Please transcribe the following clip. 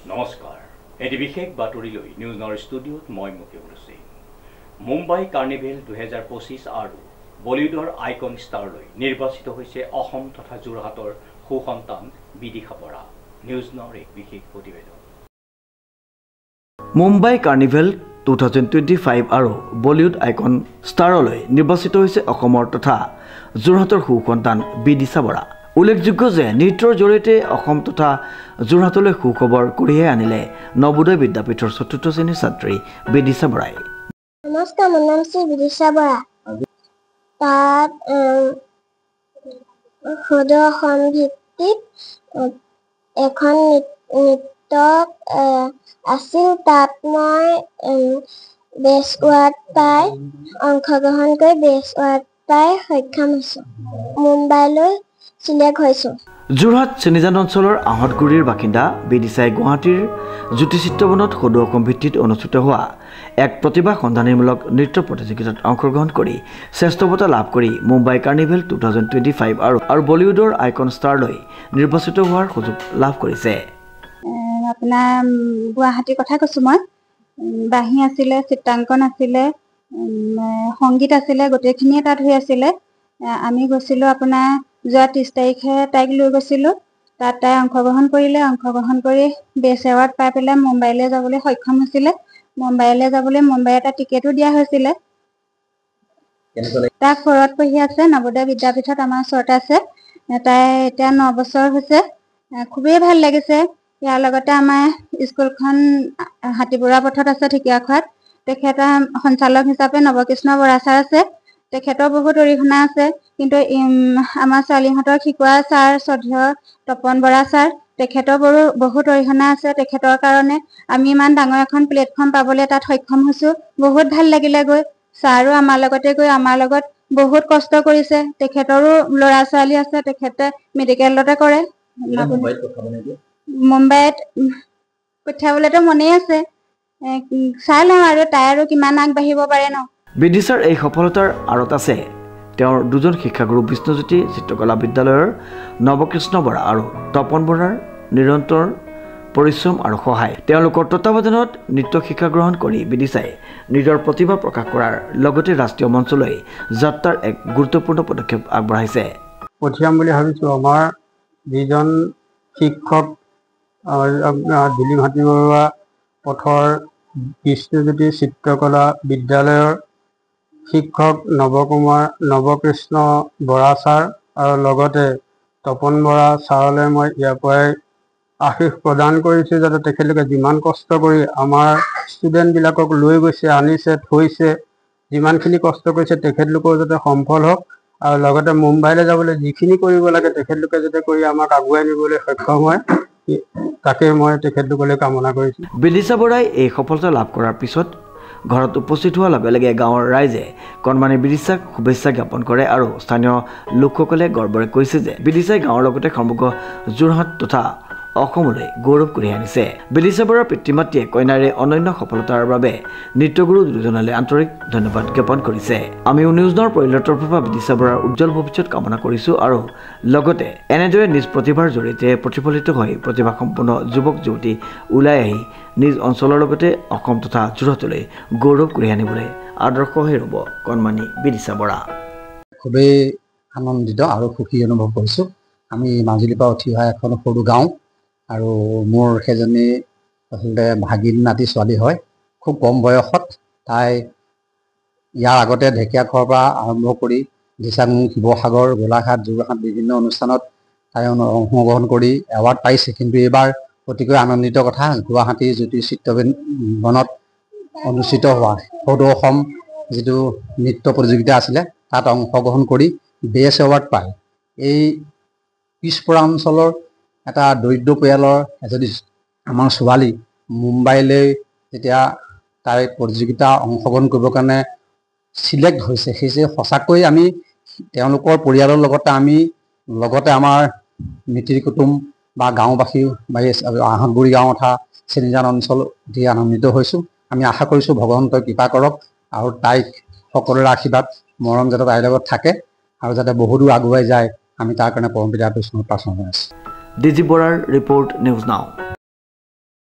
নমস্কাৰ এটি বিশেষ বাতৰি লৈ নিউজ নাওৰ ষ্টুডিঅ'ত মই মুকিবুল হুছেইন মুম্বাই কাৰ্নিভেল 2025 আৰু বলিউডৰ আইকন ষ্টাৰলৈ নিৰ্বাচিত হৈছে অসম তথা যোৰহাটৰ সুসন্তান বিদিশা বৰা নিউজ নাওৰ এক বিশেষ প্ৰতিবেদন মুম্বাই কাৰ্নিভেল 2025 আৰু বলিউড আইকন ষ্টাৰলৈ নিৰ্বাচিত হৈছে অসমৰ তথা যোৰহাটৰ সুসন্তান বিদিশা বৰা উল্লেখযোগ্য যে নৃত্যৰ জৰিয়তে অসম তথা যোৰহাটলৈ সুখবৰ কঢ়িয়াই আনিলে নবোদয় বিদ্যাপীঠৰ ৪ৰ্থ শ্ৰেণীৰ ছাত্ৰী বিদিশা বৰাই। নমস্কাৰ, মোৰ নাম শ্ৰী বিদিশা বৰা। তাত সদৌ অসম ভিত্তিক এখন নৃত্য আছিল। তাত মই বেষ্ট ৱাৰ্ড পাই অংশগ্ৰহণ কৰি বেষ্ট ৱাৰ্ড পাই সক্ষম হৈছোঁ। মুম্বাইলৈ চিলেক্ট হৈছোঁ। যোৰহাট চেনিজান অঞ্চলৰ আহতগুৰিৰ বাসিন্দা বিদিশাই গুৱাহাটীৰ জ্যোতিচিত্ৰবনত সদৌ অসম ভিত্তিত অনুষ্ঠিত হোৱা এক প্ৰতিভা সন্ধানীমূলক নৃত্য প্ৰতিযোগিতাত অংশগ্ৰহণ কৰি শ্ৰেষ্ঠ বঁটা লাভ কৰি মুম্বাই কাৰ্নিভেল 2025 আৰু বলিউডৰ আইকন ষ্টাৰলৈ নিৰ্বাচিত হোৱাৰ সুযোগ লাভ কৰিছে। আপোনাৰ গুৱাহাটীৰ কথা কৈছোঁ মই। বাঁহী আছিলে, চিত্ৰাংকন আছিলে, সংগীত আছিলে, গোটেইখিনিয়ে তাত হৈ আছিলে। আমি গৈছিলোঁ আপোনাৰ যোৱা 30 তাৰিখে তাইক লৈ গৈছিলোঁ। তাত তাই অংশগ্ৰহণ কৰিলে। অংশগ্ৰহণ কৰি বেষ্ট এৱাৰ্ড পাই পেলাই মুম্বাইলৈ যাবলৈ সক্ষম হৈছিলে। মুম্বাইলৈ যাবলৈ মুম্বাই এটা টিকেটো দিয়া হৈছিলে। তাই ফ'ৰত পঢ়ি আছে, নবোদয় বিদ্যাপীঠত আমাৰ ওচৰতে আছে। তাই এতিয়া 9 বছৰ হৈছে। খুবেই ভাল লাগিছে। ইয়াৰ লগতে আমাৰ স্কুলখন হাতীপুৰা পথত আছে, ঢেকীয়াখোৱাত। তেখেতৰ সঞ্চালক হিচাপে নৱকৃষ্ণ বৰা ছাৰ আছে। তেখেতৰ বহুত অৰিহণা আছে। কিন্তু আমাৰ ছোৱালীহঁতক শিকোৱা ছাৰ শ্ৰদ্ধেয় তপন বৰা ছাৰ, তেখেতৰ বহুত অৰিহণা আছে। তেখেতৰ কাৰণে আমি ইমান ডাঙৰ এখন প্লেটফৰ্ম পাবলৈ তাত সক্ষম হৈছোঁ। বহুত ভাল লাগিলে গৈ। ছাৰো আমাৰ লগতে গৈ আমাৰ লগত বহুত কষ্ট কৰিছে। তেখেতৰো ল'ৰা ছোৱালী আছে, তেখেতে মেডিকেলতে কৰে। মুম্বাইত পঠিয়াবলৈতো মনেই আছে। চাই লওঁ আৰু তাই আৰু কিমান আগবাঢ়িব পাৰে ন। বিদিশাৰ এই সফলতাৰ আঁৰত আছে তেওঁৰ দুজন শিক্ষাগুৰু বিষ্ণুজ্যোতি চিত্ৰকলা বিদ্যালয়ৰ নৱকৃষ্ণ বৰা আৰু তপন বৰাৰ নিৰন্তৰ পৰিশ্ৰম আৰু সহায়। তেওঁলোকৰ তত্বাৱধানত নৃত্য শিক্ষা গ্ৰহণ কৰি বিদিশাই নিজৰ প্ৰতিভা প্ৰকাশ কৰাৰ লগতে ৰাষ্ট্ৰীয় মঞ্চলৈ যাত্ৰাৰ এক গুৰুত্বপূৰ্ণ পদক্ষেপ আগবঢ়াইছে। পঠিয়াম বুলি ভাবিছোঁ। আমাৰ যিজন শিক্ষক দিলীপ হাতী বৰুৱা পথৰ বিষ্ণুজ্যোতি চিত্ৰকলা বিদ্যালয়ৰ শিক্ষক নৱকৃষ্ণ বৰা ছাৰ আৰু লগতে তপন বৰা ছাৰলৈ মই ইয়াৰ পৰাই আশীষ প্ৰদান কৰিছোঁ, যাতে তেখেতলোকে যিমান কষ্ট কৰি আমাৰ ষ্টুডেণ্টবিলাকক লৈ গৈছে, আনিছে, থৈছে, যিমানখিনি কষ্ট কৰিছে তেখেতলোকৰ যাতে সফল হওক। আৰু লগতে মুম্বাইলৈ যাবলৈ যিখিনি কৰিব লাগে তেখেতলোকে যাতে কৰি আমাক আগুৱাই নিবলৈ সক্ষম হয়, তাকে মই তেখেতলোকলৈ কামনা কৰিছোঁ। বিদিশা বৰাই এই সফলতা লাভ কৰাৰ পিছত ঘৰত উপস্থিত হোৱাৰ লগে লগে গাঁৱৰ ৰাইজে কণমানি বিদিশাক শুভেচ্ছা জ্ঞাপন কৰে আৰু স্থানীয় লোকসকলে গৰ্বৰে কৈছে যে বিদিশাই গাঁৱৰ লগতে সমগ্ৰ যোৰহাট তথা অসমলৈ গৌৰৱ কঢ়িয়াই আনিছে। বিদিশা বৰাৰ পিতৃ মাতৃয়ে কন্যাৰে অনন্য সফলতাৰ বাবে নৃত্যগুৰু দুজনলৈ আন্তৰিক ধন্যবাদ জ্ঞাপন কৰিছে। আমিও নিউজ নাওৰ পৰিয়ালৰ পৰা বিদিশা বৰাৰ উজ্জ্বল ভৱিষ্যত কামনা কৰিছোঁ আৰু লগতে এনেদৰে নিজ প্ৰতিভাৰ জৰিয়তে প্ৰতিফলিত হৈ প্ৰতিভাসম্পন্ন যুৱক যুৱতী ওলাই আহি নিজ অঞ্চলৰ লগতে অসম তথা যোৰহাটলৈ গৌৰৱ কঢ়িয়াই আনিবলৈ আদৰ্শ হৈ ৰ'ব কণমানি বিদিশা বৰা। খুবেই আনন্দিত আৰু সুখী অনুভৱ কৰিছোঁ। আমি মাজুলীৰ পৰা উঠি অহা এখন সৰু গাঁও আৰু মোৰ সেইজনী আচলতে ভাগিন নাতি ছোৱালী হয়। খুব কম বয়সত তাই ইয়াৰ আগতে ঢেকীয়াখোৱাৰ পৰা আৰম্ভ কৰি দিচাংমুখ, শিৱসাগৰ, গোলাঘাট, যোৰহাট বিভিন্ন অনুষ্ঠানত তাই অংশগ্ৰহণ কৰি এৱাৰ্ড পাইছে। কিন্তু এইবাৰ অতিকৈ আনন্দিত কথা, গুৱাহাটীৰ জ্যোতিচিত্ৰবনত অনুষ্ঠিত হোৱা সদৌ অসম যিটো নৃত্য প্ৰতিযোগিতা আছিলে তাত অংশগ্ৰহণ কৰি বেষ্ট এৱাৰ্ড পায়। এই পিছপৰা অঞ্চলৰ এটা দৰিদ্ৰ পৰিয়ালৰ এজনী আমাৰ ছোৱালী মুম্বাইলৈ যেতিয়া তাই প্ৰতিযোগিতা অংশগ্ৰহণ কৰিবৰ কাৰণে চিলেক্ট হৈছে, সেই সঁচাকৈ আমি তেওঁলোকৰ পৰিয়ালৰ লগতে আমাৰ মিতিৰ কুটুম বা গাঁওবাসী বা আহতগুৰি গাঁও তথা চেনিজান অঞ্চল অতি আনন্দিত হৈছোঁ। আমি আশা কৰিছোঁ ভগৱন্তই কৃপা কৰক আৰু তাইক সকলোৰে আশীৰ্বাদ মৰম যাতে তাইৰ লগত থাকে আৰু যাতে বহুদূৰ আগুৱাই যায়, আমি তাৰ কাৰণে পৰম পিতাৰ প্ৰাৰ্থনা জনাইছোঁ। ডিজি বৰাৰ ৰিপৰ্ট নিউজ নাও।